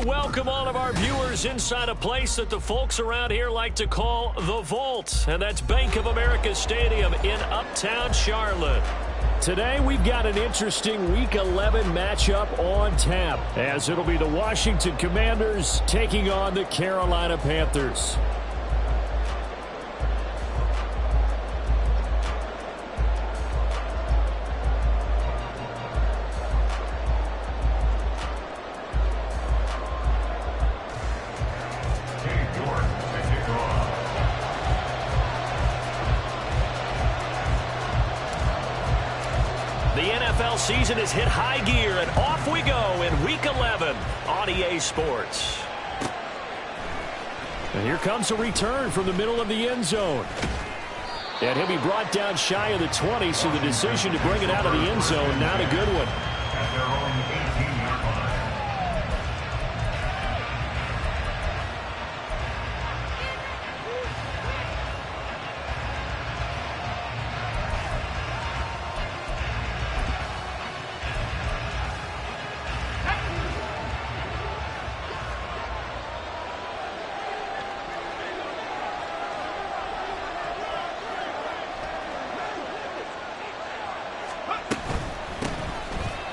welcome all of our viewers inside a place that the folks around here like to call the Vault, and that's Bank of America Stadium in Uptown Charlotte. Today we've got an interesting Week 11 matchup on tap, as it'll be the Washington Commanders taking on the Carolina Panthers. Season has hit high gear, and off we go in Week 11 on EA Sports. And here comes a return from the middle of the end zone. And he'll be brought down shy of the 20, so the decision to bring it out of the end zone, not a good one. At their own 18-yard line.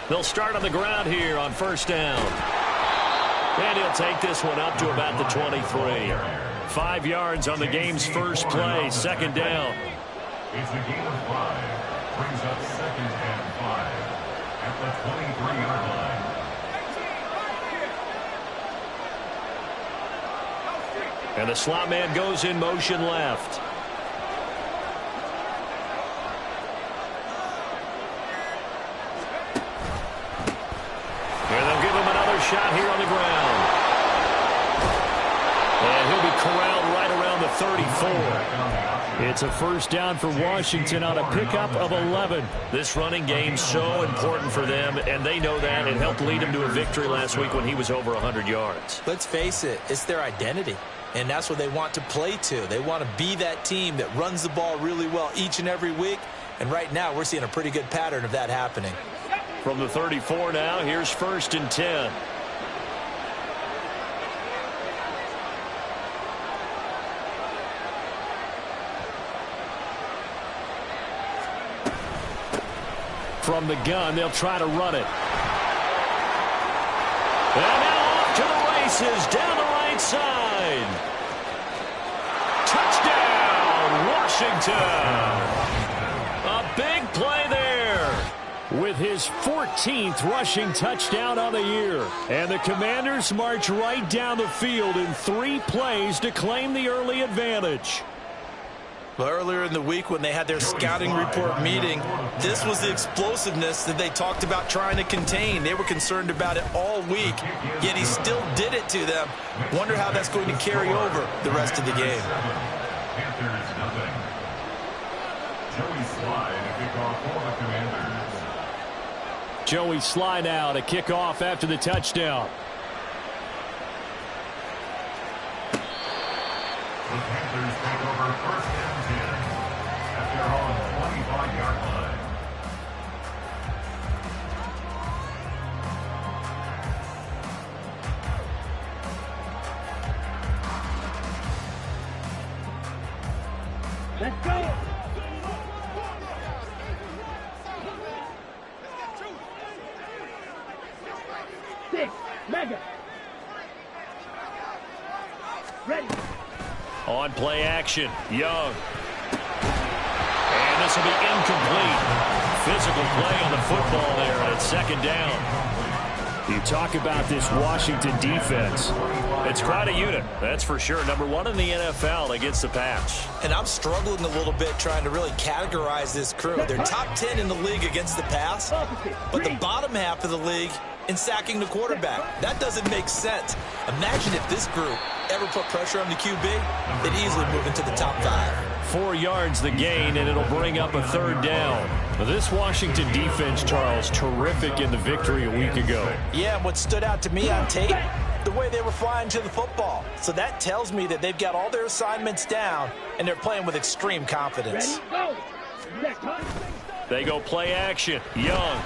They'll start on the ground here on first down. And he'll take this one up to about the 23. 5 yards on the game's first play, second down. It's a gain of 5. Brings up second and 5 at the 23-yard line. And the slot man goes in motion left. Shot here on the ground. And he'll be corralled right around the 34. It's a first down for Washington on a pickup of 11. This running game's so important for them, and they know that. It helped lead him to a victory last week when he was over 100 yards. Let's face it, it's their identity, and that's what they want to play to. They want to be that team that runs the ball really well each and every week, and right now we're seeing a pretty good pattern of that happening. From the 34 now, here's first and 10. From the gun, they'll try to run it. And now off to the races, down the right side. Touchdown, Washington. A big play there. With his 14th rushing touchdown on the year. And the Commanders march right down the field in 3 plays to claim the early advantage. Well, earlier in the week when they had their scouting report meeting, this was the explosiveness that they talked about trying to contain. They were concerned about it all week, yet he still did it to them. Wonder how that's going to carry over the rest of the game. Panthers nothing. Joey Slye to kick off for the Commanders. Joey Slye now to kick off after the touchdown. The Panthers take over first and 10 at their own 25-yard line. Let's go! Six, mega. Ready. On play action, Young. And this will be incomplete. Physical play on the football there, and it's second down. You talk about this Washington defense. It's quite a unit, that's for sure. Number 1 in the NFL against the pass. And I'm struggling a little bit trying to really categorize this crew. They're top 10 in the league against the pass, but the bottom half of the league in sacking the quarterback. That doesn't make sense. Imagine if this group ever put pressure on the QB, they'd easily move into the top 5. 4 yards the gain, and it'll bring up a third down. Now, this Washington defense, Charles, terrific in the victory a week ago. Yeah, and what stood out to me on tape, the way they were flying to the football. So that tells me that they've got all their assignments down, and they're playing with extreme confidence. Ready, go. They go play action. Young.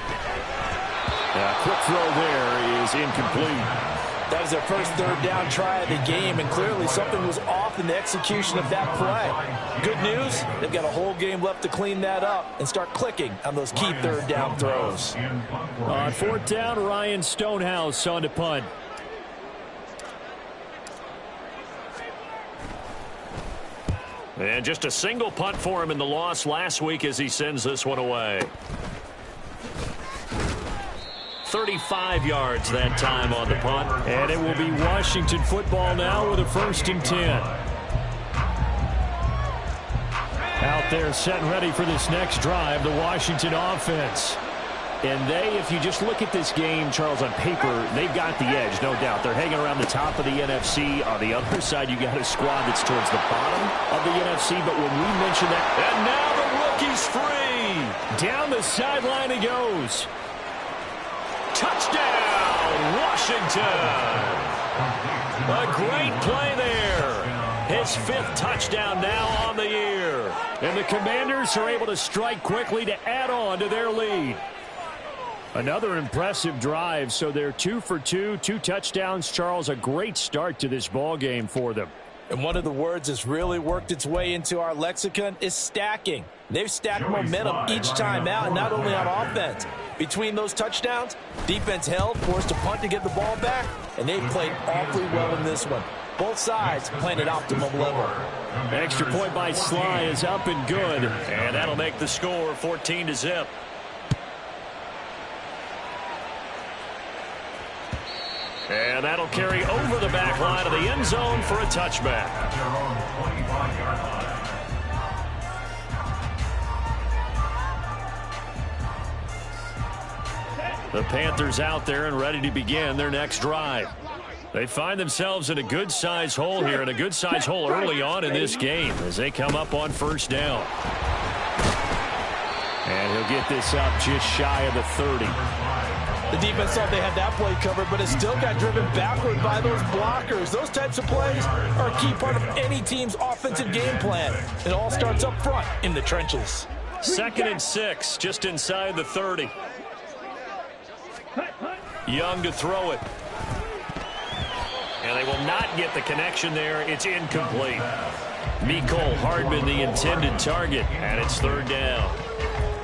Quick throw there is incomplete. That was their first third down try of the game, and clearly something was off in the execution of that play. Good news, they've got a whole game left to clean that up and start clicking on those key third down throws. On fourth down, Ryan Stonehouse on to punt. And just a single punt for him in the loss last week as he sends this one away. 35 yards that time on the punt. And it will be Washington football now with a 1st and 10. Out there set and ready for this next drive, the Washington offense. And if you just look at this game, Charles, on paper, they've got the edge, no doubt. They're hanging around the top of the NFC. On the other side, you got a squad that's towards the bottom of the NFC. But when we mention that, and now the rookie's free. Down the sideline he goes. Touchdown, Washington. A great play there. His 5th touchdown now on the year. And the Commanders are able to strike quickly to add on to their lead. Another impressive drive, so they're 2 for 2, 2 touchdowns. Charles, a great start to this ball game for them. And one of the words that's really worked its way into our lexicon is stacking. They've stacked momentum each time out, and not only on offense. Between those touchdowns, defense held, forced a punt to get the ball back, and they played awfully well in this one. Both sides playing at optimum level. An extra point by Sly is up and good, and that'll make the score 14-0. And that'll carry over the back line of the end zone for a touchback. The Panthers out there and ready to begin their next drive. They find themselves in a good-sized hole here, and a good-sized hole early on in this game as they come up on 1st down. And he'll get this up just shy of the 30. The defense thought they had that play covered, but it still got driven backward by those blockers. Those types of plays are a key part of any team's offensive game plan. It all starts up front in the trenches. 2nd and 6, just inside the 30. Young to throw it. And they will not get the connection there. It's incomplete. Mecole Hardman, the intended target, and it's 3rd down.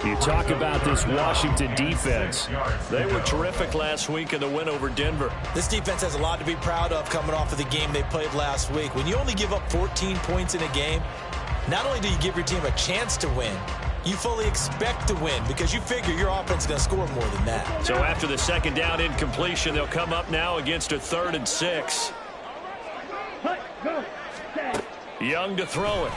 You talk about this Washington defense. They were terrific last week in the win over Denver. This defense has a lot to be proud of coming off of the game they played last week. When you only give up 14 points in a game, not only do you give your team a chance to win, you fully expect to win because you figure your offense is going to score more than that. So after the 2nd down incompletion, they'll come up now against a 3rd and 6. Young to throw it.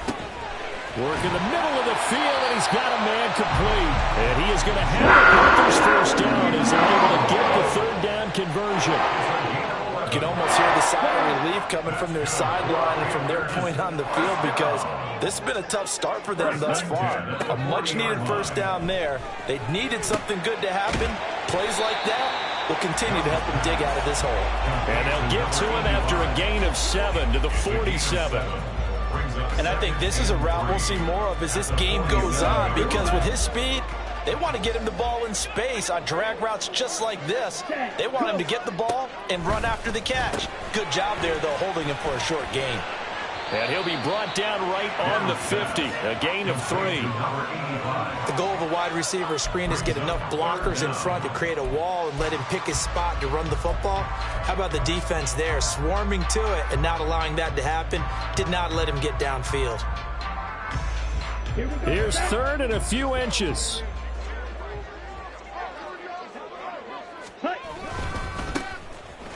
Work in the middle of the field, and he's got a man complete. And he is going to have the Panthers 1st down as they're able to get the 3rd down conversion. You can almost hear the sigh of relief coming from their sideline and from their point on the field because this has been a tough start for them thus far. A much-needed 1st down there. They needed something good to happen. Plays like that will continue to help them dig out of this hole. And they'll get to him after a gain of 7 to the 47. And I think this is a route we'll see more of as this game goes on because with his speed, they want to get him the ball in space on drag routes just like this. They want him to get the ball and run after the catch. Good job there, though, holding him for a short gain. And he'll be brought down right on the 50, a gain of 3. The goal of a wide receiver screen is get enough blockers in front to create a wall and let him pick his spot to run the football. How about the defense there, swarming to it and not allowing that to happen? Did not let him get downfield. Here's 3rd and a few inches.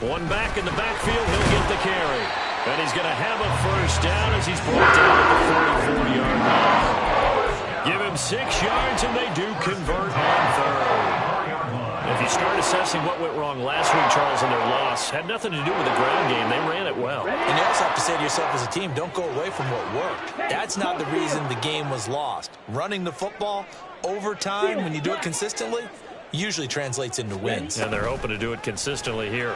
One back in the backfield, he'll get the carry. And he's going to have a 1st down as he's brought down at the 44-yard line. Give him 6 yards, and they do convert on 3rd. If you start assessing what went wrong last week, Charles, in their loss, had nothing to do with the ground game. They ran it well. And you also have to say to yourself as a team, don't go away from what worked. That's not the reason the game was lost. Running the football over time, when you do it consistently, usually translates into wins. And they're hoping to do it consistently here.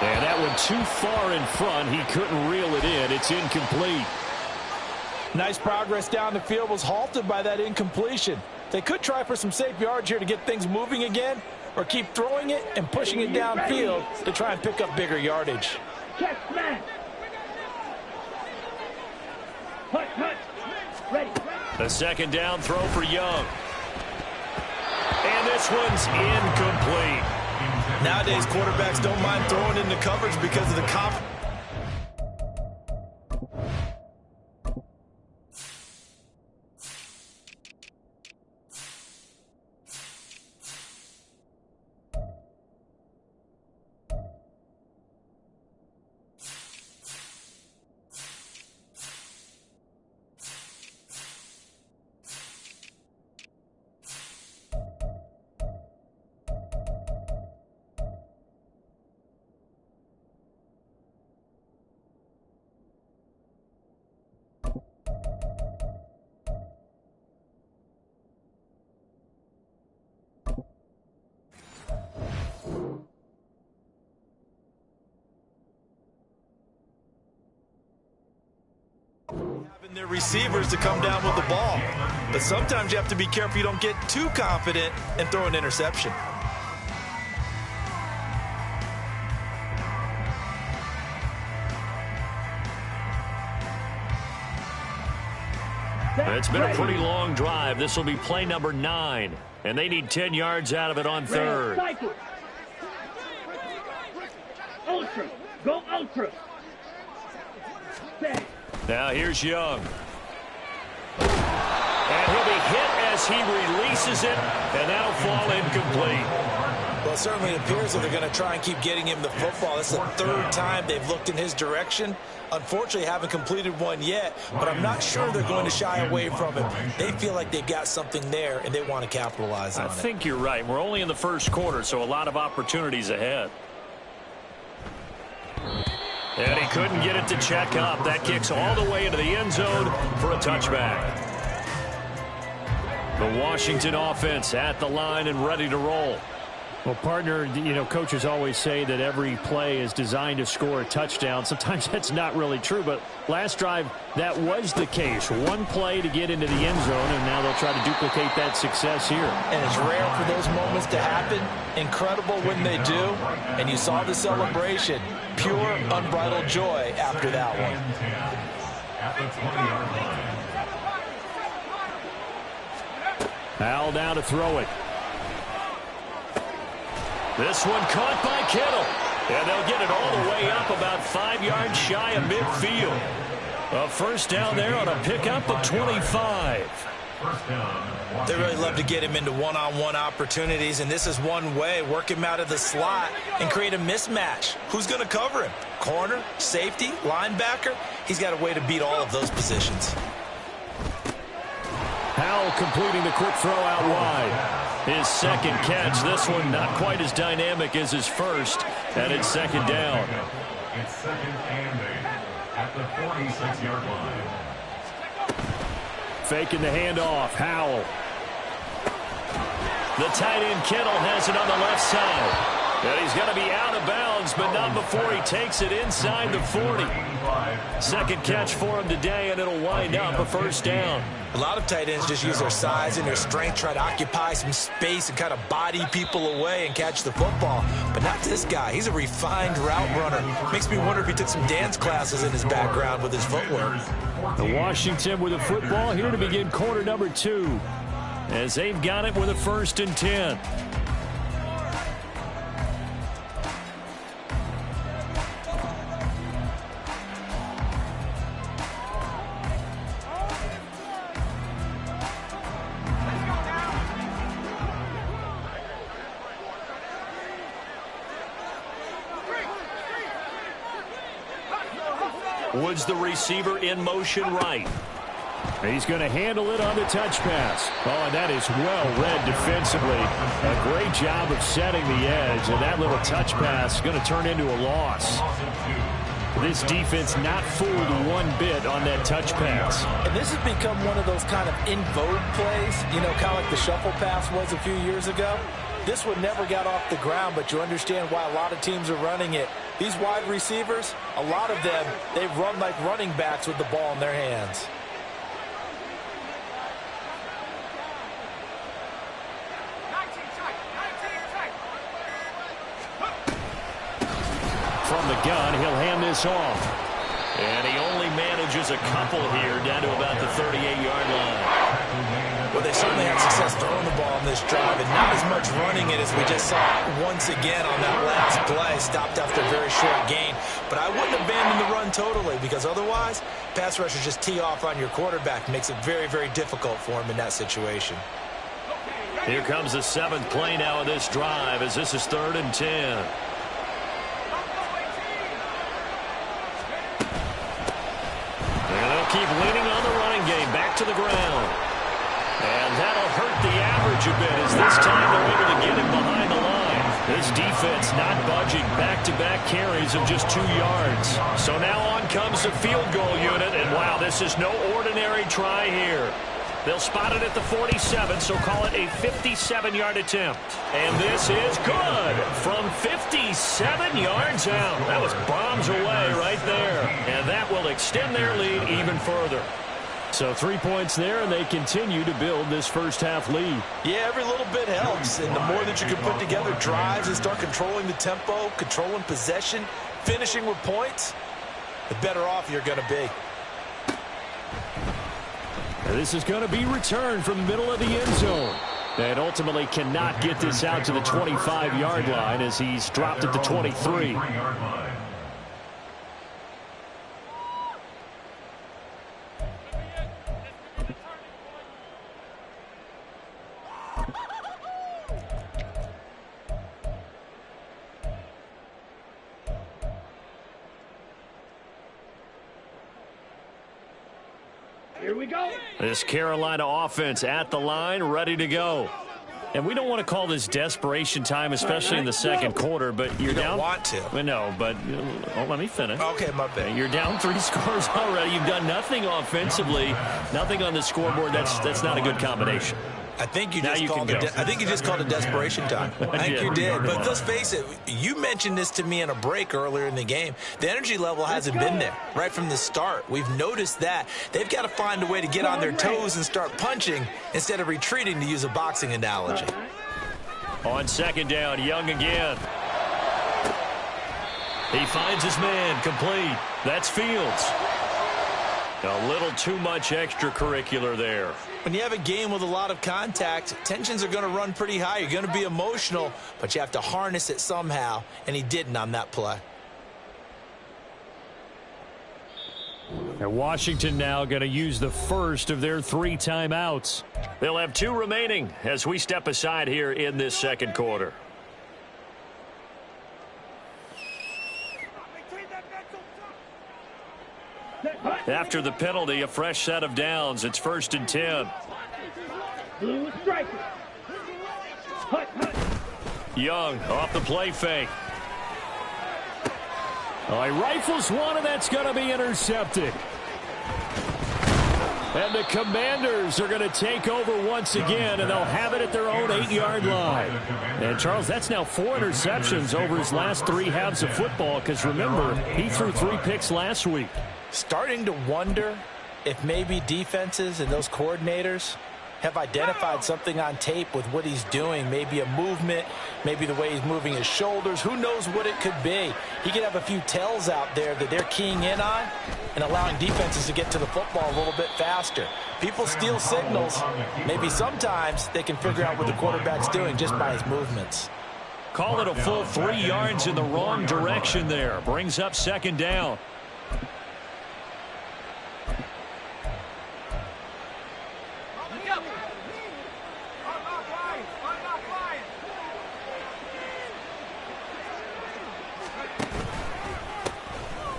And that one too far in front. He couldn't reel it in. It's incomplete. Nice progress down the field was halted by that incompletion. They could try for some safe yards here to get things moving again, or keep throwing it and pushing it downfield to try and pick up bigger yardage. Check smash. Hut, hut. Ready. The second down throw for Young. And this one's incomplete. Nowadays, quarterbacks don't mind throwing into coverage because of the confidence. Their receivers to come down with the ball. But sometimes you have to be careful you don't get too confident and throw an interception. It's been a pretty long drive. This will be play number 9. And they need 10 yards out of it on third. Ultra. Go ultra. Set. Now here's Young. And he'll be hit as he releases it, and that'll fall incomplete. Well, it certainly appears that they're going to try and keep getting him the football. This is the third time they've looked in his direction. Unfortunately, haven't completed one yet, but I'm not sure they're going to shy away from him. They feel like they've got something there, and they want to capitalize on it. I think you're right. We're only in the first quarter, so a lot of opportunities ahead. And he couldn't get it to check up. That kicks all the way into the end zone for a touchback. The Washington offense at the line and ready to roll. Well, partner, coaches always say that every play is designed to score a touchdown. Sometimes that's not really true, but last drive, that was the case. One play to get into the end zone, and now they'll try to duplicate that success here. And it's rare for those moments to happen. Incredible when they do. And you saw the celebration. Pure, unbridled joy after that one. At the 20-yard line. Al down to throw it. This one caught by Kittle. And they'll get it all the way up about 5 yards shy of midfield. A first down there on a pickup of 25. They really love to get him into one-on-one opportunities, and this is one way. Work him out of the slot and create a mismatch. Who's going to cover him? Corner, safety, linebacker? He's got a way to beat all of those positions. Howell completing the quick throw out wide. His second catch. This one not quite as dynamic as his first, and it's second down. It's second and 8 at the 46-yard line. Faking the handoff. Howell. The tight end Kittle has it on the left side. And he's going to be out of bounds, but not before he takes it inside the 40. Second catch for him today, and it'll wind up a first down. A lot of tight ends just use their size and their strength, try to occupy some space and kind of body people away and catch the football. But not this guy. He's a refined route runner. Makes me wonder if he took some dance classes in his background with his footwork. The Washington with a football here to begin quarter number 2, as they've got it with a 1st and 10. Woods, the receiver, in motion right. He's going to handle it on the touch pass. Oh, and that is well read defensively. A great job of setting the edge, and that little touch pass is going to turn into a loss. This defense not fooled one bit on that touch pass. And this has become one of those kind of in vogue plays, kind of like the shuffle pass was a few years ago. This one never got off the ground, but you understand why a lot of teams are running it. These wide receivers, a lot of them, they run like running backs with the ball in their hands. from the gun. He'll hand this off. And he only manages a couple here down to about the 38-yard line. Well, they certainly had success throwing the ball in this drive, and not as much running it as we just saw once again on that last play. Stopped after a very short gain. But I wouldn't abandon the run totally, because otherwise, pass rushers just tee off on your quarterback. Makes it very, very difficult for him in that situation. Here comes the 7th play now of this drive, as this is 3rd and 10. And they'll keep leaning on the running game, back to the ground. And that'll hurt the average a bit, as this time they're able to get him behind the line. This defense not budging, back-to-back carries of just 2 yards. So now on comes the field goal unit, and wow, this is no ordinary try here. They'll spot it at the 47, so call it a 57-yard attempt. And this is good from 57 yards out. That was bombs away right there. And that will extend their lead even further. So 3 points there, and they continue to build this first-half lead. Yeah, every little bit helps. And the more that you can put together drives and start controlling the tempo, controlling possession, finishing with points, the better off you're going to be. This is going to be returned from the middle of the end zone. And ultimately cannot get this out to the 25-yard line as he's dropped at the 23. Here we go. This Carolina offense at the line, ready to go. And we don't want to call this desperation time, especially in the second quarter, but you're down. You don't want to. Well, no, but let me finish. Okay, my bad. You're down 3 scores already. You've done nothing offensively, nothing on the scoreboard. That's not a good combination. I think you just called it. I think you just called it desperation time. I think you did. But let's face it. You mentioned this to me in a break earlier in the game. The energy level hasn't been there right from the start. We've noticed that. They've got to find a way to get on their toes and start punching instead of retreating, to use a boxing analogy. On 2nd down, Young again. He finds his man, complete. That's Fields. A little too much extracurricular there. When you have a game with a lot of contact, tensions are going to run pretty high. You're going to be emotional, but you have to harness it somehow, and he didn't on that play. And Washington now going to use the first of their 3 timeouts. They'll have 2 remaining as we step aside here in this second quarter. After the penalty, a fresh set of downs. It's 1st and 10. Blue striker. Hut, hut. Young off the play fake. Oh, he rifles one, and that's going to be intercepted. And the Commanders are going to take over once again, and they'll have it at their own 8-yard line. And, Charles, that's now 4 interceptions over his last 3 halves of football, because, remember, he threw 3 picks last week. Starting to wonder if maybe defenses and those coordinators have identified something on tape with what he's doing. Maybe a movement, maybe the way he's moving his shoulders. Who knows what it could be? He could have a few tells out there that they're keying in on and allowing defenses to get to the football a little bit faster. People steal signals. Maybe sometimes they can figure out what the quarterback's doing just by his movements. Call it a full 3 yards in the wrong direction there. Brings up 2nd down.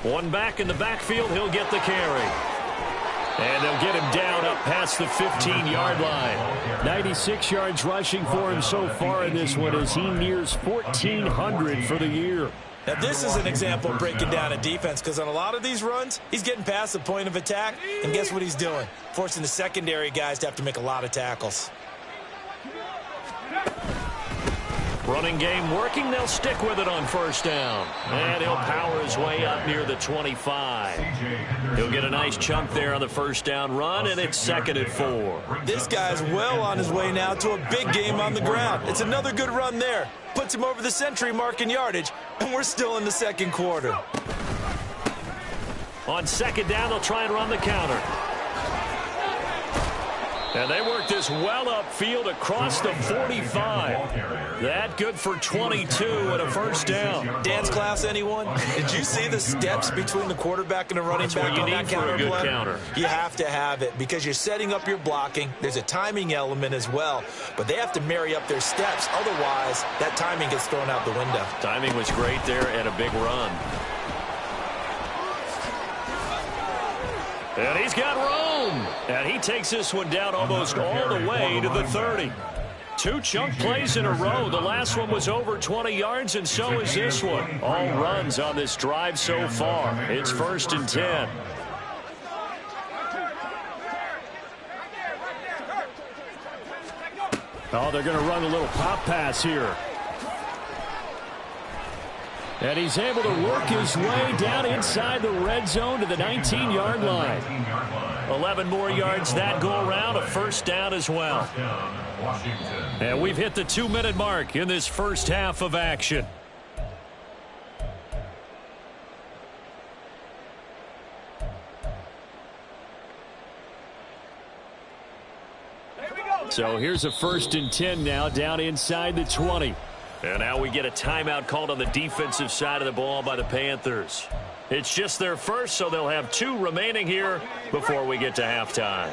One back in the backfield, he'll get the carry. And they'll get him down up past the 15-yard line. 96 yards rushing for him so far in this one as he nears 1,400 for the year. Now, this is an example of breaking down a defense, because on a lot of these runs, he's getting past the point of attack, and guess what he's doing? Forcing the secondary guys to have to make a lot of tackles. Running game working. They'll stick with it on first down. And he'll power his way up near the 25. He'll get a nice chunk there on the first down run, and it's 2nd and 4. This guy's well on his way now to a big game on the ground. It's another good run there. Puts him over the century mark in yardage, and we're still in the second quarter. On 2nd down, they'll try and run the counter. And they work this well upfield across the 45. That good for 22 and a first down. Dance class, anyone? Did you see the steps between the quarterback and the running back on that counter play? Counter. You have to have it because you're setting up your blocking. There's a timing element as well, but they have to marry up their steps. Otherwise, that timing gets thrown out the window. Timing was great there and a big run. And he's got room. And he takes this one down almost all the way to the 30. 2 chunk plays in a row. The last one was over 20 yards, and so is this one. All runs on this drive so far. It's 1st and 10. Oh, they're going to run a little pop pass here. And he's able to work his way down inside the red zone to the 19-yard line. 11 more yards that go around, a first down as well. And we've hit the 2-minute mark in this first half of action. So here's a 1st and 10 now down inside the 20. And now we get a timeout called on the defensive side of the ball by the Panthers. It's just their first, so they'll have 2 remaining here before we get to halftime.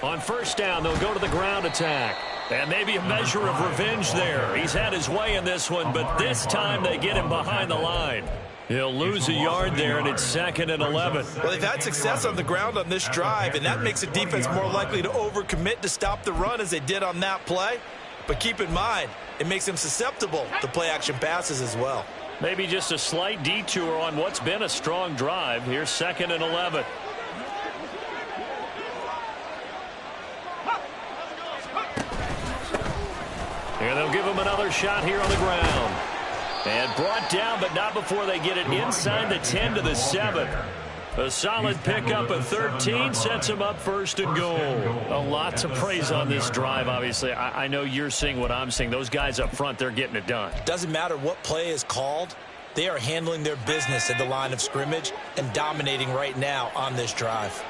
On first down, they'll go to the ground attack. And maybe a measure of revenge there. He's had his way in this one, but this time they get him behind the line. He'll lose a yard there, and it's 2nd and 11. Well, they've had success on the ground on this drive, and that makes the defense more likely to overcommit to stop the run as they did on that play. But keep in mind, it makes them susceptible to play-action passes as well. Maybe just a slight detour on what's been a strong drive. Here's 2nd and 11. And they'll give him another shot here on the ground. And brought down, but not before they get it inside the 10 to the 7. A solid pickup at 13 sets him up 1st and goal. A lot to praise on this drive, obviously. I know you're seeing what I'm seeing. Those guys up front, they're getting it done. Doesn't matter what play is called. They are handling their business at the line of scrimmage and dominating right now on this drive.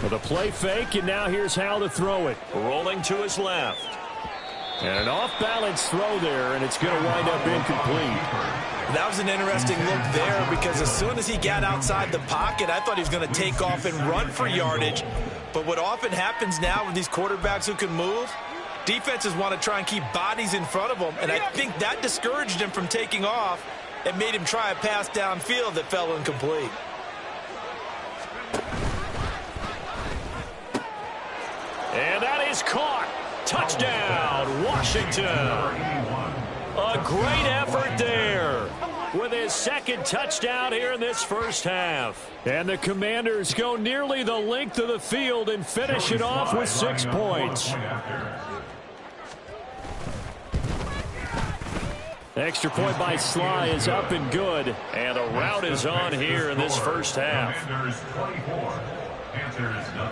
With a play fake, and now here's how to throw it. Rolling to his left. And an off-balance throw there, and it's going to wind up incomplete. That was an interesting look there because as soon as he got outside the pocket, I thought he was going to take off and run for yardage. But what often happens now with these quarterbacks who can move, defenses want to try and keep bodies in front of them, and I think that discouraged him from taking off and made him try a pass downfield that fell incomplete. And that is caught. Touchdown, Washington. A great effort there with his 2nd touchdown here in this first half. And the Commanders go nearly the length of the field and finish it off with 6 points. Extra point by Sly is up and good. And the route is on here in this first half.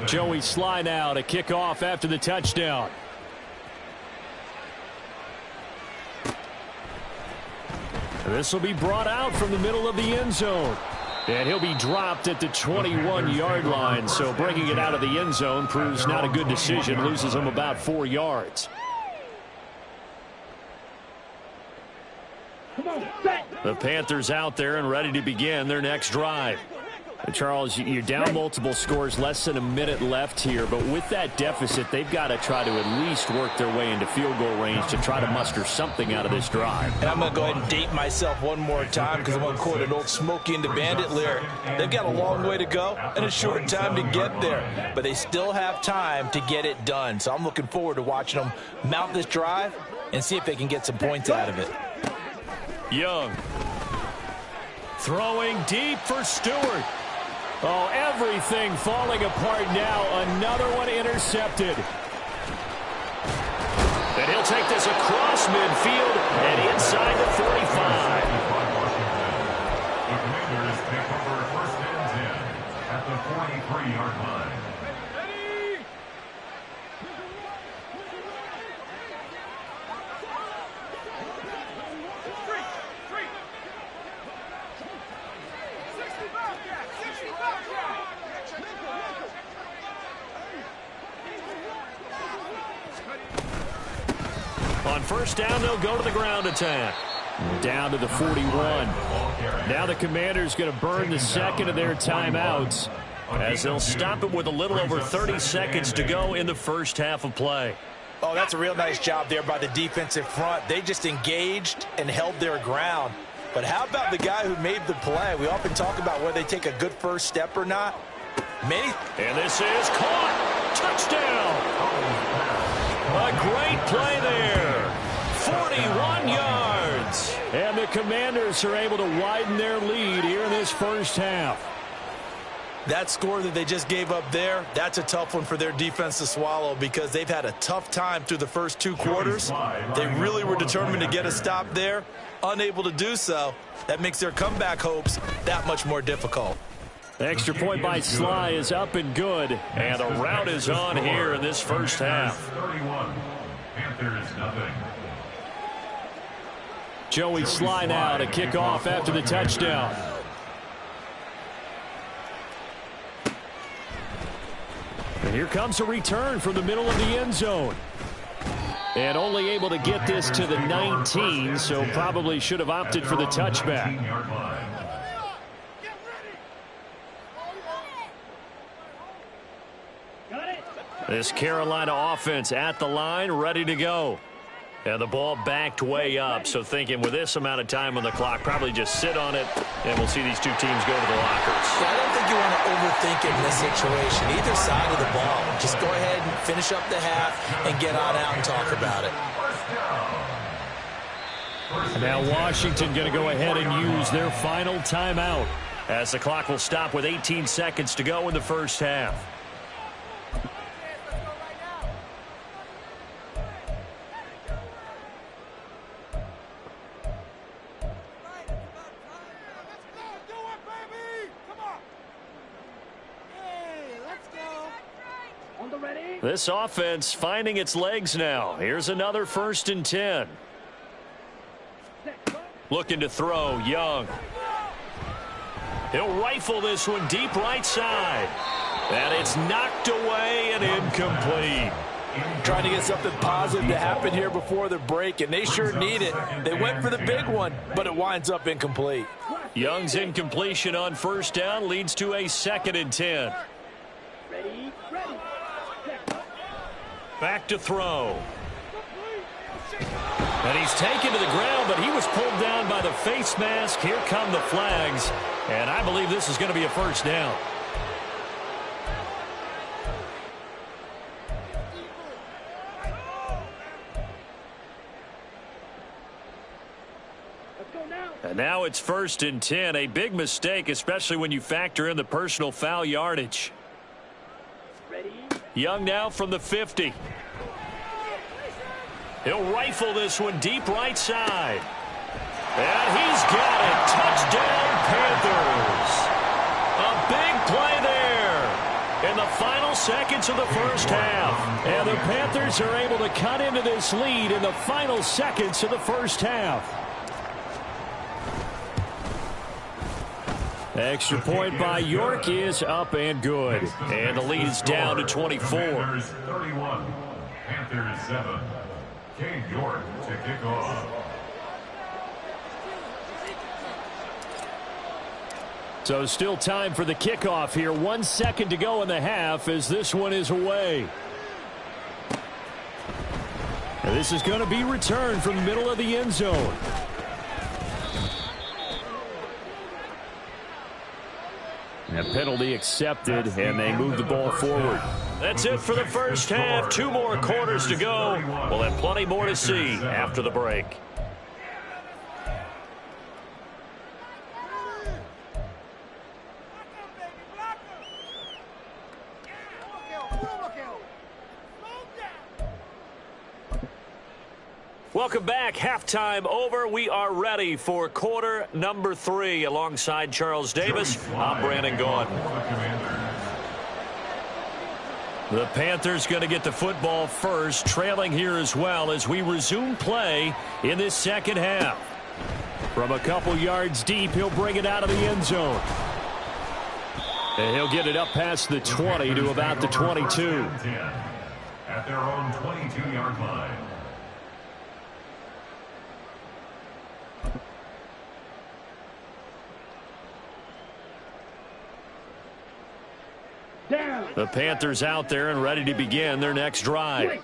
Joey Sly now to kick off after the touchdown. This will be brought out from the middle of the end zone. And he'll be dropped at the 21-yard line. So bringing it out of the end zone proves not a good decision. Loses him about 4 yards. The Panthers out there and ready to begin their next drive. Charles, you're down multiple scores, less than a minute left here, but with that deficit, they've got to try to at least work their way into field goal range to try to muster something out of this drive. And I'm going to go ahead and date myself one more time because I'm going to quote an old Smokey and the Bandit lyric. They've got a long way to go and a short time to get there, but they still have time to get it done. So I'm looking forward to watching them mount this drive and see if they can get some points out of it. Young Throwing deep for Stewart. Oh, everything falling apart now. Another one intercepted. And he'll take this across midfield and inside the 45. The Commanders take over first and 10 at the 43-yard line. On first down, they'll go to the ground attack. Down to the 41. Now the Commanders going to burn the second of their timeouts as they'll stop it with a little over 30 seconds to go in the first half of play. Oh, that's a real nice job there by the defensive front. They just engaged and held their ground. But how about the guy who made the play? We often talk about whether they take a good first step or not. And this is caught. Touchdown. A great play there. 41 yards. And the Commanders are able to widen their lead here in this first half. That score that they just gave up there, that's a tough one for their defense to swallow because they've had a tough time through the first two quarters. They really were determined to get a stop there. Unable to do so. That makes their comeback hopes that much more difficult. The extra point by Sly is up and good. And the route is on here in this first half. 31. Panthers nothing. Joey Sly now to kick off after the touchdown. And here comes a return from the middle of the end zone. And only able to get this to the 19, so probably should have opted for the touchback. This Carolina offense at the line, ready to go. And the ball backed way up, so thinking with this amount of time on the clock, probably just sit on it, and we'll see these two teams go to the lockers. Yeah, I don't think you want to overthink it in this situation, either side of the ball. Just go ahead and finish up the half and get on out and talk about it. Now Washington going to go ahead and use their final timeout as the clock will stop with 18 seconds to go in the first half. This offense finding its legs now. Here's another 1st and 10. Looking to throw, Young. He'll rifle this one deep right side. And it's knocked away and incomplete. Trying to get something positive to happen here before the break, and they sure need it. They went for the big one, but it winds up incomplete. Young's incompletion on first down leads to a 2nd and 10. Back to throw. And he's taken to the ground, but he was pulled down by the face mask. Here come the flags. And I believe this is going to be a first down. And now it's 1st and 10. A big mistake, especially when you factor in the personal foul yardage. Young now from the 50. He'll rifle this one deep right side. And he's got it. Touchdown, Panthers. A big play there in the final seconds of the first half. And the Panthers are able to cut into this lead in the final seconds of the first half. Extra point by York is up and good. And the lead is down to 24. Panthers 31. Panthers 7. Cade York to kick off. So still time for the kickoff here. 1 second to go in the half as this one is away. And this is going to be returned from the middle of the end zone. A penalty accepted, and they move the ball forward. That's it for the first half. 2 more quarters to go. We'll have plenty more to see after the break. Welcome back. Halftime over. We are ready for quarter number 3. Alongside Charles Davis, I'm Brandon Gaudin. The Panthers going to get the football first, trailing here as well as we resume play in this second half. From a couple yards deep, he'll bring it out of the end zone. And he'll get it up past the 20 to about the 22. At their own 22-yard line. The Panthers out there and ready to begin their next drive.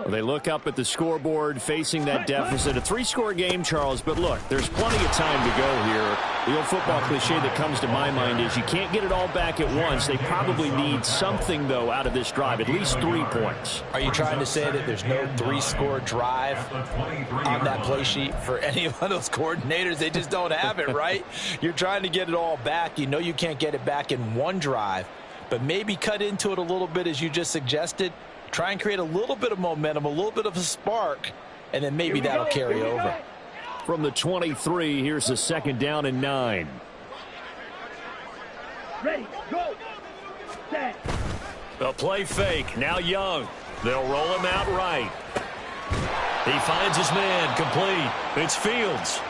They look up at the scoreboard facing that deficit. A 3-score game, Charles, but look, there's plenty of time to go here. The old football cliche that comes to my mind is you can't get it all back at once. They probably need something, though, out of this drive, at least 3 points. Are you trying to say that there's no 3-score drive on that play sheet for any of those coordinators? They just don't have it, right? You're trying to get it all back. You know you can't get it back in one drive. But maybe cut into it a little bit as you just suggested. Try and create a little bit of momentum, a little bit of a spark, and then maybe that'll carry over. From the 23, here's a 2nd down and 9. Ready, go. Set. A play fake. Now Young. They'll roll him out right. He finds his man. Complete. It's Fields.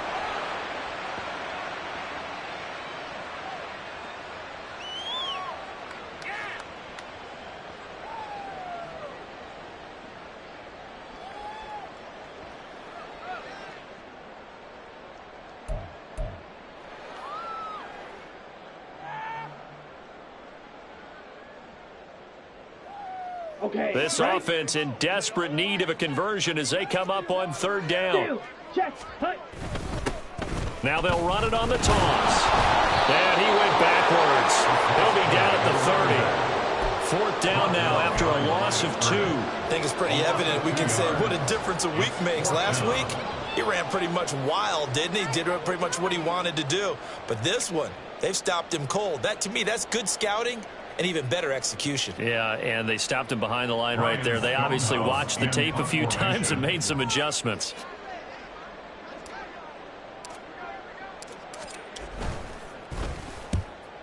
Okay. This offense in desperate need of a conversion as they come up on 3rd down. Check. Hut. Now they'll run it on the toss. And he went backwards. He'll be down at the 30. 4th down now after a loss of 2. I think it's pretty evident. We can say what a difference a week makes. Last week, he ran pretty much wild, didn't he? Did pretty much what he wanted to do. But this one, they've stopped him cold. That, to me, that's good scouting and even better execution. Yeah, and they stopped him behind the line right there. They obviously watched the tape a few times and made some adjustments.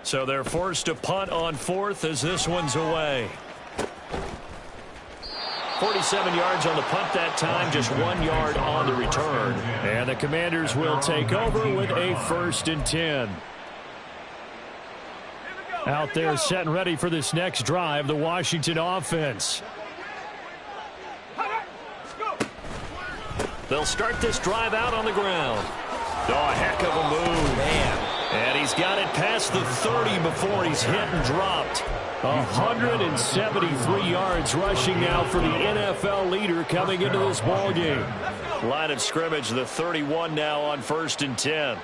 So they're forced to punt on 4th as this one's away. 47 yards on the punt that time, just 1 yard on the return. And the Commanders will take over with a 1st and 10. Out there set and ready for this next drive, the Washington offense. They'll start this drive out on the ground. Oh, a heck of a move. Man. And he's got it past the 30 before he's hit and dropped. 173 yards rushing now for the NFL leader coming into this ballgame. Line of scrimmage, the 31 now on 1st and 10.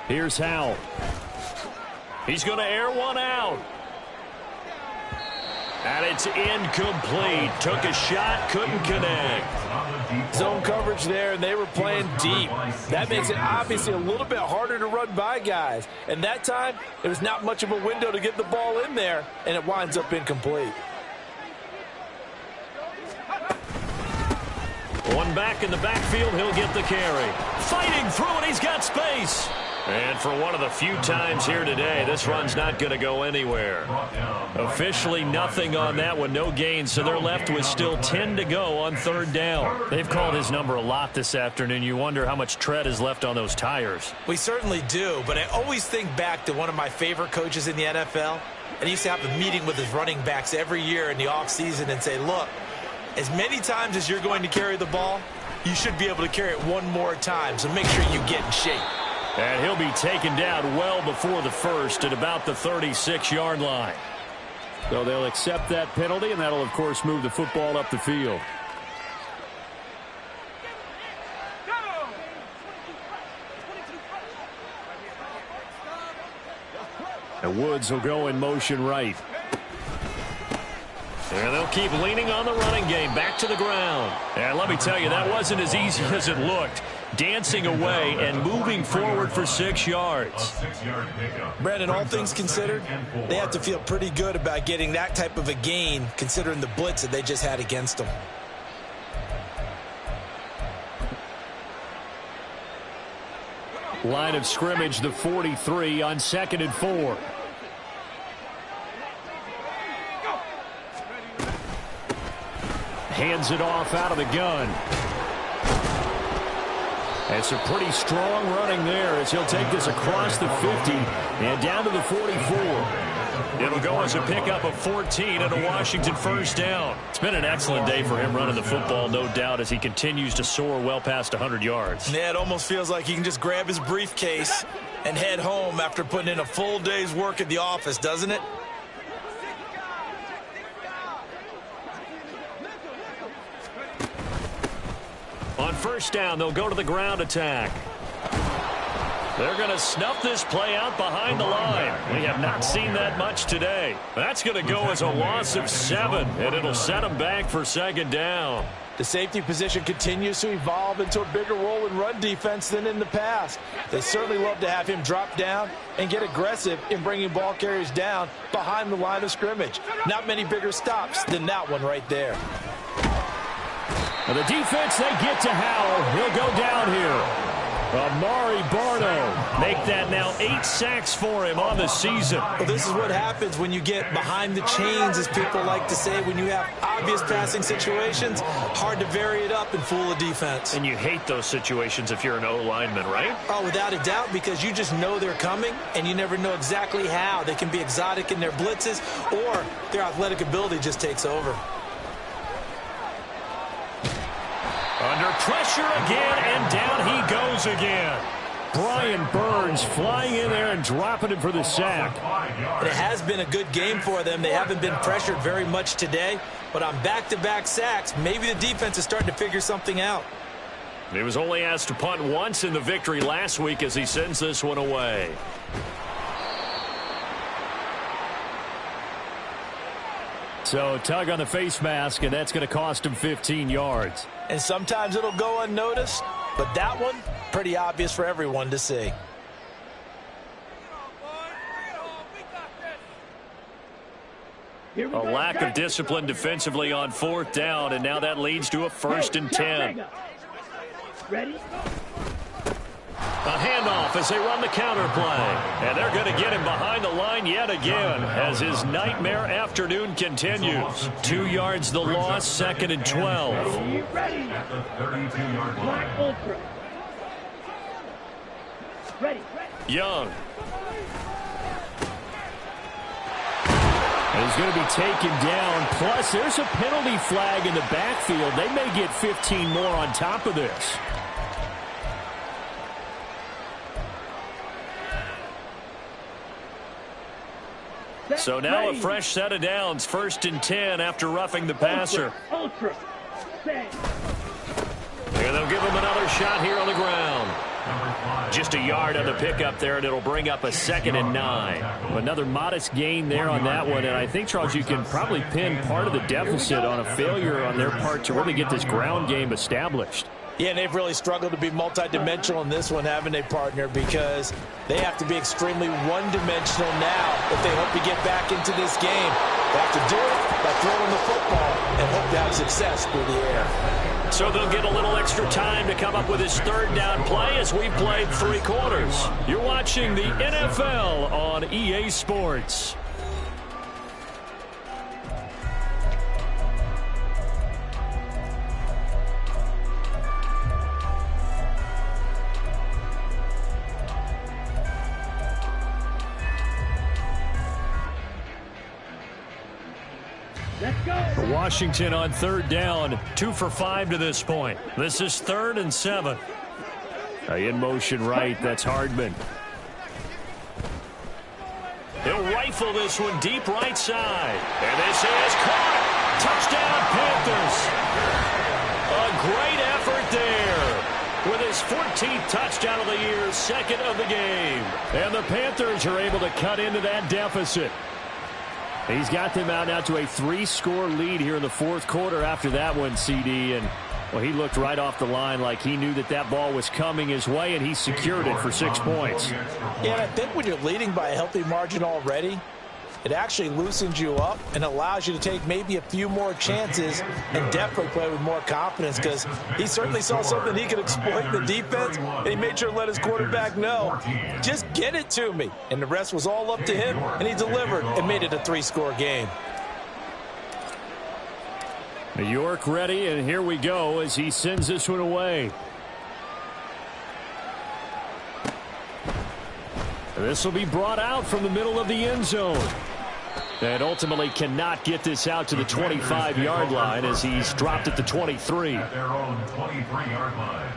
Here's Howell. He's going to air one out. And it's incomplete. Took a shot, couldn't connect. Zone coverage there, and they were playing deep. That makes it obviously a little bit harder to run by guys. And that time, there was not much of a window to get the ball in there, and it winds up incomplete. One back in the backfield, he'll get the carry. Fighting through it, he's got space. And for one of the few times here today, this run's not going to go anywhere. Officially nothing on that one, no gain, so they're left with still 10 to go on 3rd down. They've called his number a lot this afternoon. You wonder how much tread is left on those tires. We certainly do, but I always think back to one of my favorite coaches in the NFL, and he used to have a meeting with his running backs every year in the offseason and say, look, as many times as you're going to carry the ball, you should be able to carry it one more time, so make sure you get in shape. And he'll be taken down well before the 1st at about the 36-yard line. So they'll accept that penalty, and that'll, of course, move the football up the field. And Woods will go in motion right. And they'll keep leaning on the running game back to the ground. And let me tell you, that wasn't as easy as it looked. dancing away and moving forward for 6 yards. Brandon, all things considered, they have to feel pretty good about getting that type of a gain considering the blitz that they just had against them. Line of scrimmage, the 43 on 2nd and 4. Hands it off out of the gun. And some pretty strong running there as he'll take this across the 50 and down to the 44. It'll go as a pickup of 14 and a Washington first down. It's been an excellent day for him running the football, no doubt, as he continues to soar well past 100 yards. Yeah, it almost feels like he can just grab his briefcase and head home after putting in a full day's work at the office, doesn't it? On first down, they'll go to the ground attack. They're going to snuff this play out behind the line. We have not seen that much today. That's going to go as a loss of 7, and it'll set them back for 2nd down. The safety position continues to evolve into a bigger role in run defense than in the past. They certainly love to have him drop down and get aggressive in bringing ball carriers down behind the line of scrimmage. Not many bigger stops than that one right there. The defense, they get to Howell. He'll go down here. Amari Barno make that now 8 sacks for him on the season. Well, this is what happens when you get behind the chains, as people like to say. When you have obvious passing situations, hard to vary it up and fool a defense. And you hate those situations if you're an O-lineman, right? Oh, without a doubt, because you just know they're coming, and you never know exactly how. They can be exotic in their blitzes, or their athletic ability just takes over. Under pressure again, and down he goes again. Brian Burns flying in there and dropping him for the sack. It has been a good game for them. They haven't been pressured very much today, but on back-to-back sacks, maybe the defense is starting to figure something out. He was only asked to punt once in the victory last week as he sends this one away. So tug on the face mask, and that's going to cost him 15 yards. And sometimes it'll go unnoticed, but that one, pretty obvious for everyone to see. A lack of discipline defensively on 4th down, and now that leads to a 1st and 10. Ready? A handoff as they run the counter play. And they're going to get him behind the line yet again as his nightmare afternoon continues. 2 yards the loss, 2nd and 12. Ready? Black Ultra. Ready? Young. And he's going to be taken down. Plus, there's a penalty flag in the backfield. They may get 15 more on top of this. So now a fresh set of downs, 1st and 10 after roughing the passer. Ultra. And they'll give him another shot here on the ground. Just a yard on the pickup there, and it'll bring up a 2nd and 9. Another modest gain there on that one, and I think, Charles, you can probably pin part of the deficit on a failure on their part to really get this ground game established. Yeah, and they've really struggled to be multidimensional in this one, haven't they, partner? Because they have to be extremely one-dimensional now if they hope to get back into this game. They have to do it by throwing the football and hope to have success through the air. So they'll get a little extra time to come up with his 3rd down play as we played 3 quarters. You're watching the NFL on EA Sports. Washington on 3rd down, 2 for 5 to this point. This is 3rd and 7. In motion right, that's Hardman. He'll rifle this one deep right side. And this is caught. Touchdown, Panthers. A great effort there with his 14th touchdown of the year, 2nd of the game. And the Panthers are able to cut into that deficit. He's got them out now to a 3-score lead here in the 4th quarter after that one, CD. And Well, he looked right off the line like he knew that that ball was coming his way, and he secured it for 6 points. Yeah, and I think when you're leading by a healthy margin already, it actually loosens you up and allows you to take maybe a few more chances and definitely play with more confidence, because he certainly saw something he could exploit in the defense, and he made sure to let his quarterback know, just get it to me. And the rest was all up to him, and he delivered and made it a 3-score game. New York ready, and here we go as he sends this one away. This will be brought out from the middle of the end zone. And ultimately cannot get this out to the 25-yard line as he's dropped at the 23. At their own 23-yard line.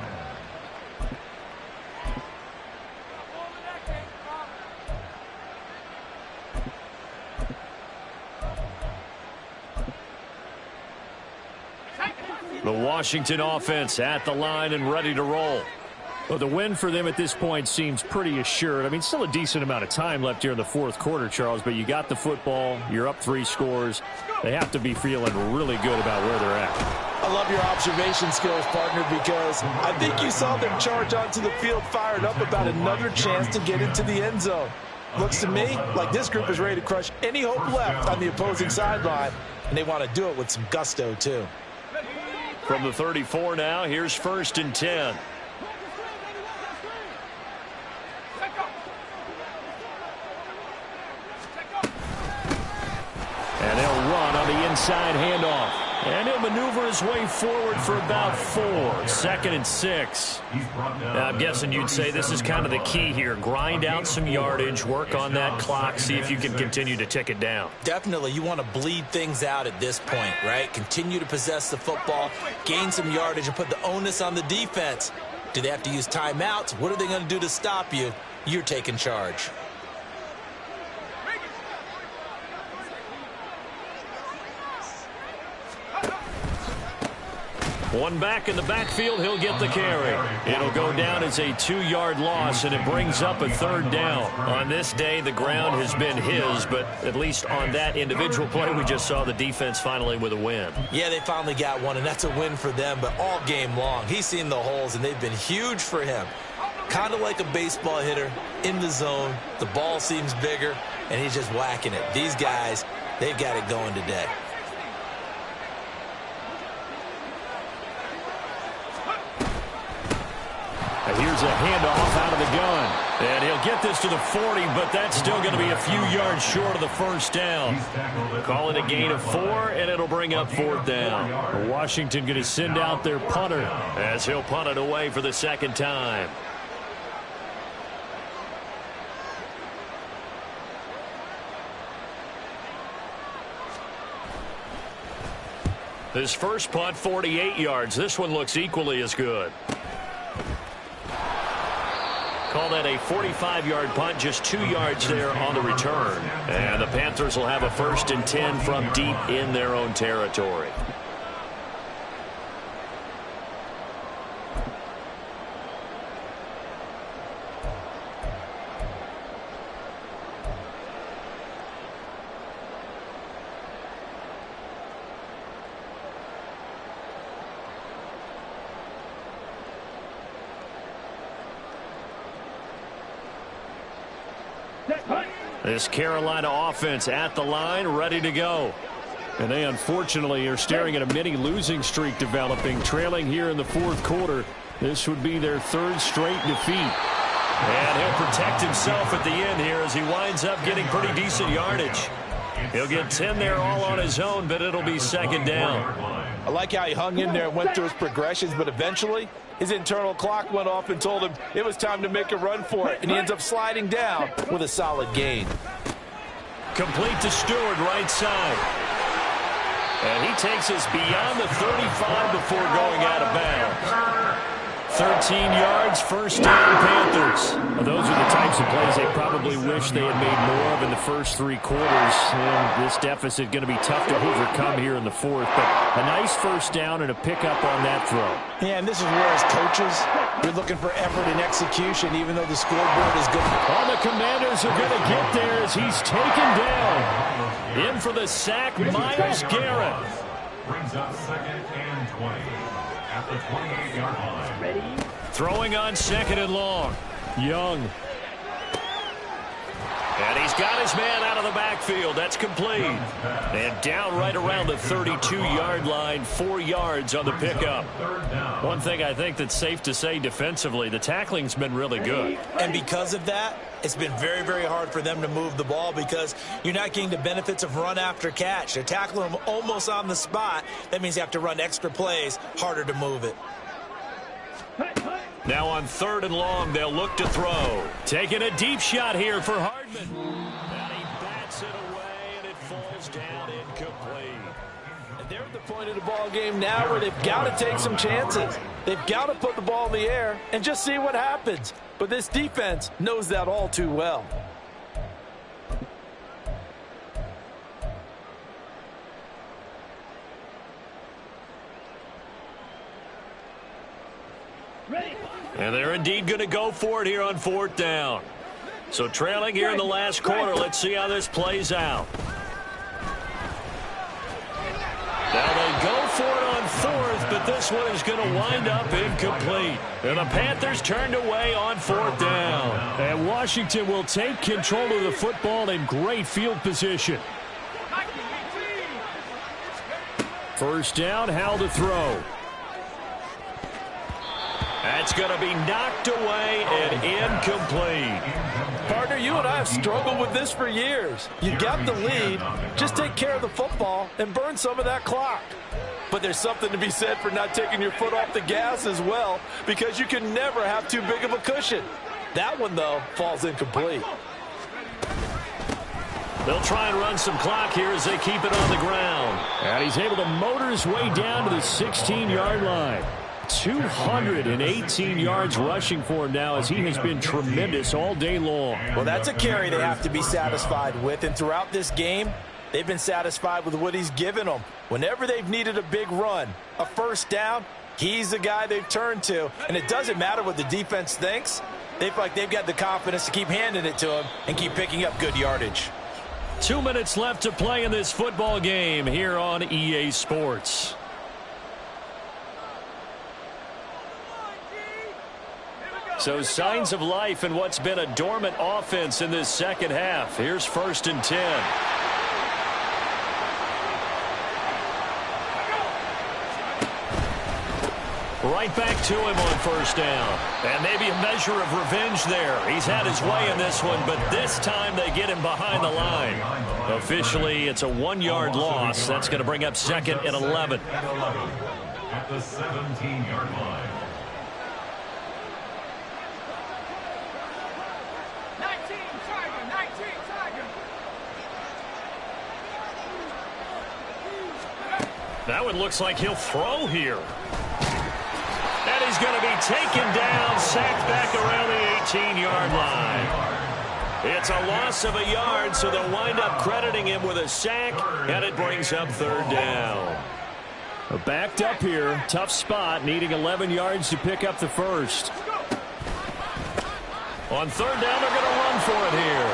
The Washington offense at the line and ready to roll. Well, the win for them at this point seems pretty assured. I mean, still a decent amount of time left here in the fourth quarter, Charles, but you got the football. You're up 3 scores. They have to be feeling really good about where they're at. I love your observation skills, partner, because I think you saw them charge onto the field fired up about another chance to get into the end zone. Looks to me like this group is ready to crush any hope left on the opposing sideline, and they want to do it with some gusto, too. From the 34 now, here's 1st and 10. And they'll run on the inside handoff. And he'll maneuver his way forward for about 4. 2nd and 6. Now, I'm guessing you'd say this is kind of the key here. Grind out some yardage, work on that clock, see if you can continue to tick it down. Definitely, you want to bleed things out at this point, right? Continue to possess the football, gain some yardage, and put the onus on the defense. Do they have to use timeouts? What are they going to do to stop you? You're taking charge. One back in the backfield, he'll get the carry. It'll go down as a 2-yard loss, and it brings up a 3rd down. On this day, the ground has been his, but at least on that individual play, we just saw the defense finally with a win. Yeah, they finally got one, and that's a win for them, but all game long, he's seen the holes, and they've been huge for him. Kind of like a baseball hitter in the zone. The ball seems bigger, and he's just whacking it. These guys, they've got it going today. Here's a handoff out of the gun. And he'll get this to the 40, but that's still going to be a few yards short of the 1st down. Call it a gain of 4, and it'll bring up 4th down. Washington going to send out their punter as he'll punt it away for the 2nd time. His first punt, 48 yards. This one looks equally as good. Call that a 45-yard punt, just 2 yards there on the return. And the Panthers will have a 1st and 10 from deep in their own territory. This Carolina offense at the line, ready to go. And they unfortunately are staring at a mini losing streak developing, trailing here in the 4th quarter. This would be their 3rd straight defeat. And he'll protect himself at the end here as he winds up getting pretty decent yardage. He'll get 10 there all on his own, but it'll be 2nd down. I like how he hung in there and went through his progressions, but eventually his internal clock went off and told him it was time to make a run for it, and he ends up sliding down with a solid gain. Complete to Stewart, right side. And he takes us beyond the 35 before going out of bounds. 13 yards, 1st down, Panthers. Well, those are the types of plays they probably wish they had made more of in the first 3 quarters. And this deficit going to be tough to overcome here in the 4th. But a nice 1st down and a pickup on that throw. Yeah, and this is where as coaches, you're looking for effort and execution, even though the scoreboard is good. All the Commanders are going to get there as he's taken down. In for the sack, Myles Garrett. Brings up 2nd and 20. at the 28-yard line. Ready? Throwing on 2nd and long. Young. And he's got his man out of the backfield. That's complete. And down right around the 32-yard line, 4 yards on the pickup. One thing I think that's safe to say defensively, the tackling's been really good. And because of that, it's been very, very hard for them to move the ball because you're not getting the benefits of run after catch. They're tackling them almost on the spot. That means you have to run extra plays, harder to move it. Now on 3rd and long, they'll look to throw. Taking a deep shot here for Hardman. And he bats it away, and it falls down incomplete. And they're at the point of the ball game now where they've got to take some chances. They've got to put the ball in the air and just see what happens. But this defense knows that all too well. And they're indeed going to go for it here on 4th down. So trailing here in the last quarter. Let's see how this plays out. Now they go for it on 4th, but this one is going to wind up incomplete. And the Panthers turned away on 4th down. And Washington will take control of the football in great field position. 1st down, Howell to throw. That's going to be knocked away and incomplete. Partner, you and I have struggled with this for years. You got the lead. Just take care of the football and burn some of that clock. But there's something to be said for not taking your foot off the gas as well, because you can never have too big of a cushion. That one, though, falls incomplete. They'll try and run some clock here as they keep it on the ground. And he's able to motor his way down to the 16-yard line. 218 yards rushing for him now as he has been tremendous all day long. Well, that's a carry they have to be satisfied with. And throughout this game, they've been satisfied with what he's given them. Whenever they've needed a big run, a 1st down, he's the guy they've turned to. And it doesn't matter what the defense thinks. They feel like they've got the confidence to keep handing it to him and keep picking up good yardage. 2 minutes left to play in this football game here on EA Sports. So signs of life in what's been a dormant offense in this 2nd half. Here's 1st and 10. Right back to him on 1st down. And maybe a measure of revenge there. He's had his way in this one, but this time they get him behind the line. Officially, it's a 1-yard loss. That's going to bring up 2nd and 11. At the 17-yard line. That one looks like he'll throw here. And he's going to be taken down, sacked back around the 18-yard line. It's a loss of a yard, so they'll wind up crediting him with a sack, and it brings up 3rd down. Backed up here, tough spot, needing 11 yards to pick up the 1st. On 3rd down, they're going to run for it here.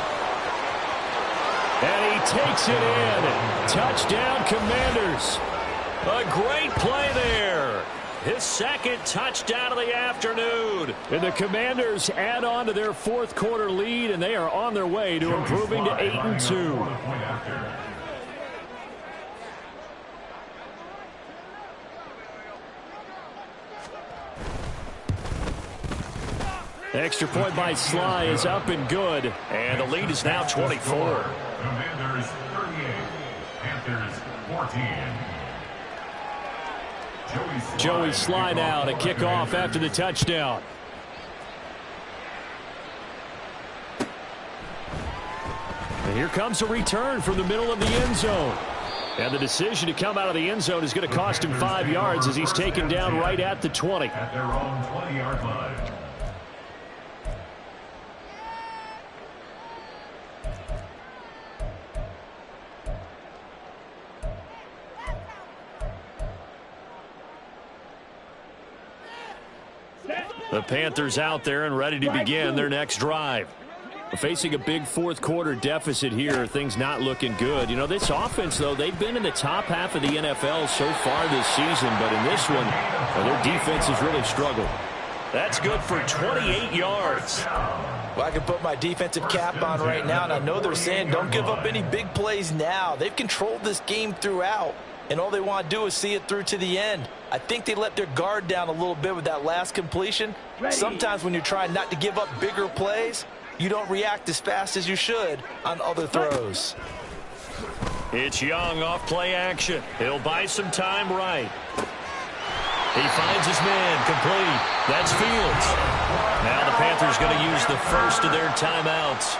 And he takes it in. Touchdown, Commanders. A great play there. His 2nd touchdown of the afternoon. And the Commanders add on to their 4th quarter lead, and they are on their way to improving to 8-2. Extra point by Sly is up and good, and the lead is now 24. Commanders 38, Panthers 14. Joey Sly now to kick off after the touchdown. And here comes a return from the middle of the end zone. And the decision to come out of the end zone is going to cost him 5 yards as he's taken down right at the 20. At their own 20-yard line. The Panthers out there and ready to begin their next drive. Facing a big fourth-quarter deficit here, things not looking good. You know, this offense, though, they've been in the top half of the NFL so far this season, but in this one, their defense has really struggled. That's good for 28 yards. Well, I can put my defensive cap on right now, and I know they're saying don't give up any big plays now. They've controlled this game throughout, and all they want to do is see it through to the end. I think they let their guard down a little bit with that last completion. Sometimes when you're trying not to give up bigger plays, you don't react as fast as you should on other throws. It's Young off play action. He'll buy some time right. He finds his man complete. That's Fields. Now the Panthers going to use the first of their timeouts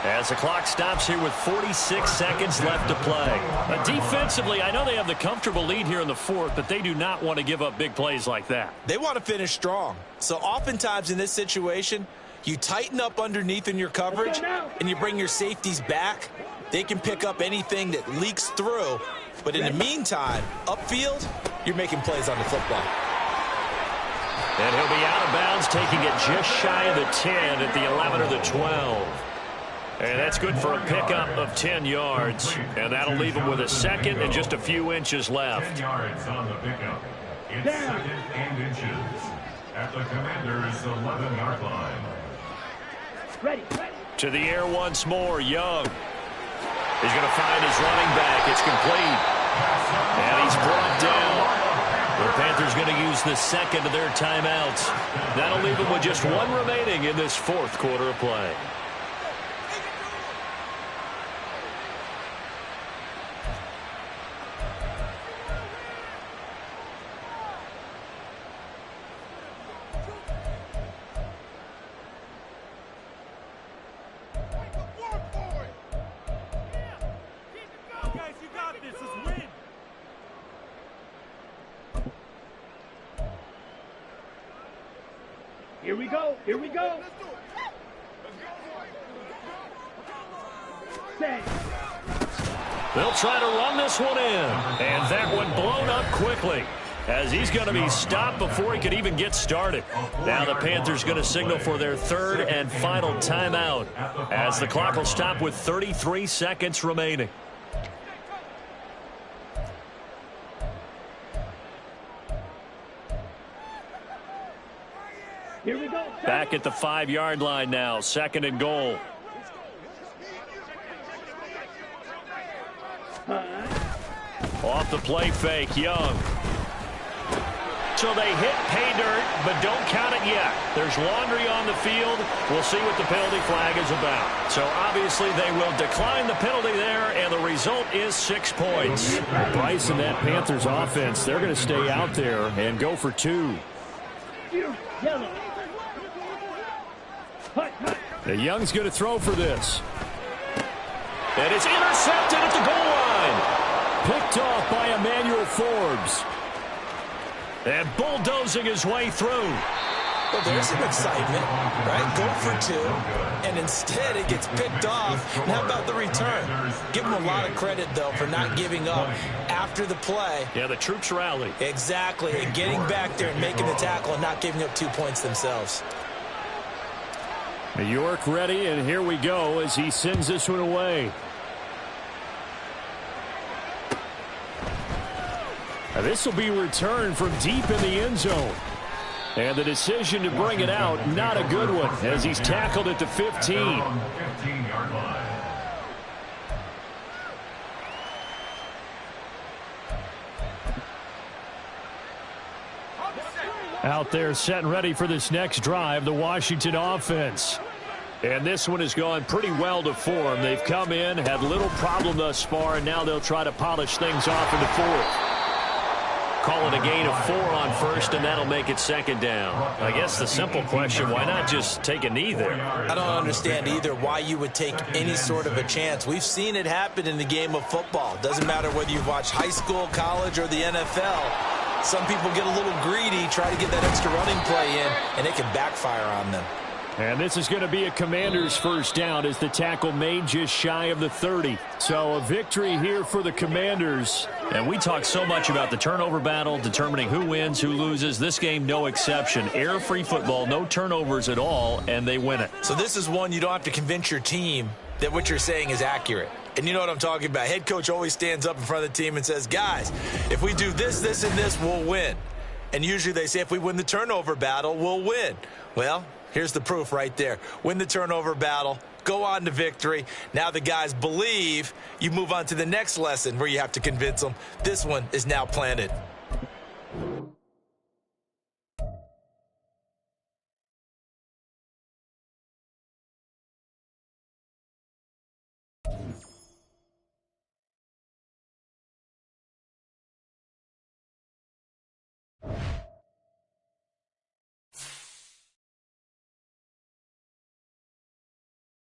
as the clock stops here with 46 seconds left to play. Defensively, I know they have the comfortable lead here in the fourth, but they do not want to give up big plays like that. They want to finish strong. So oftentimes in this situation, you tighten up underneath in your coverage and you bring your safeties back. They can pick up anything that leaks through. But in the meantime, upfield, you're making plays on the football. And he'll be out of bounds, taking it just shy of the 10 at the 11 or the 12. And that's good for a pickup of 10 yards. And that'll leave him with a second and just a few inches left. 10 yards on the pickup. It's second and inches at the Commanders' 11-yard line. Ready. To the air once more, Young. He's going to find his running back. It's complete. And he's brought down. The Panthers going to use the second of their timeouts. That'll leave them with just one remaining in this fourth quarter of play. Here we go. They'll try to run this one in. And that one blown up quickly as he's going to be stopped before he could even get started. Now the Panthers going to signal for their third and final timeout as the clock will stop with 33 seconds remaining. Here we go. Back at the 5-yard line now, second and goal. Off the play fake, Young. So they hit pay dirt, but don't count it yet. There's laundry on the field. We'll see what the penalty flag is about. So obviously they will decline the penalty there, and the result is 6 points. Bryce and that Panthers offense, they're going to stay out there and go for 2. Yellow. The Young's going to throw for this. And it's intercepted at the goal line. Picked off by Emmanuel Forbes. And bulldozing his way through. Well, there's some excitement, right? Go for 2, and instead it gets picked off. And how about the return? Give him a lot of credit, though, for not giving up after the play. Yeah, the troops rally. Exactly, and getting back there and making the tackle and not giving up 2 points themselves. New York ready, and here we go as he sends this one away. Now this will be returned from deep in the end zone. And the decision to bring it out, not a good one, as he's tackled at the 15. 15-yard line. Out there set and ready for this next drive, the Washington offense. And this one has gone pretty well to form. They've come in, had little problem thus far, and now they'll try to polish things off in the fourth. Call it a gain of 4 on first, and that'll make it second down. I guess the simple question, why not just take a knee there? I don't understand either why you would take any sort of a chance. We've seen it happen in the game of football. Doesn't matter whether you've watched high school, college, or the NFL. Some people get a little greedy, try to get that extra running play in, and it can backfire on them. And this is going to be a Commanders first down as the tackle made just shy of the 30. So a victory here for the Commanders. And we talk so much about the turnover battle, determining who wins, who loses. This game, no exception. Error-free football, no turnovers at all, and they win it. So this is one you don't have to convince your team that what you're saying is accurate. And you know what I'm talking about. Head coach always stands up in front of the team and says, guys, if we do this, this, and this, we'll win. And usually they say if we win the turnover battle, we'll win. Well, here's the proof right there. Win the turnover battle, go on to victory. Now the guys believe. You move on to the next lesson where you have to convince them. This one is now planted.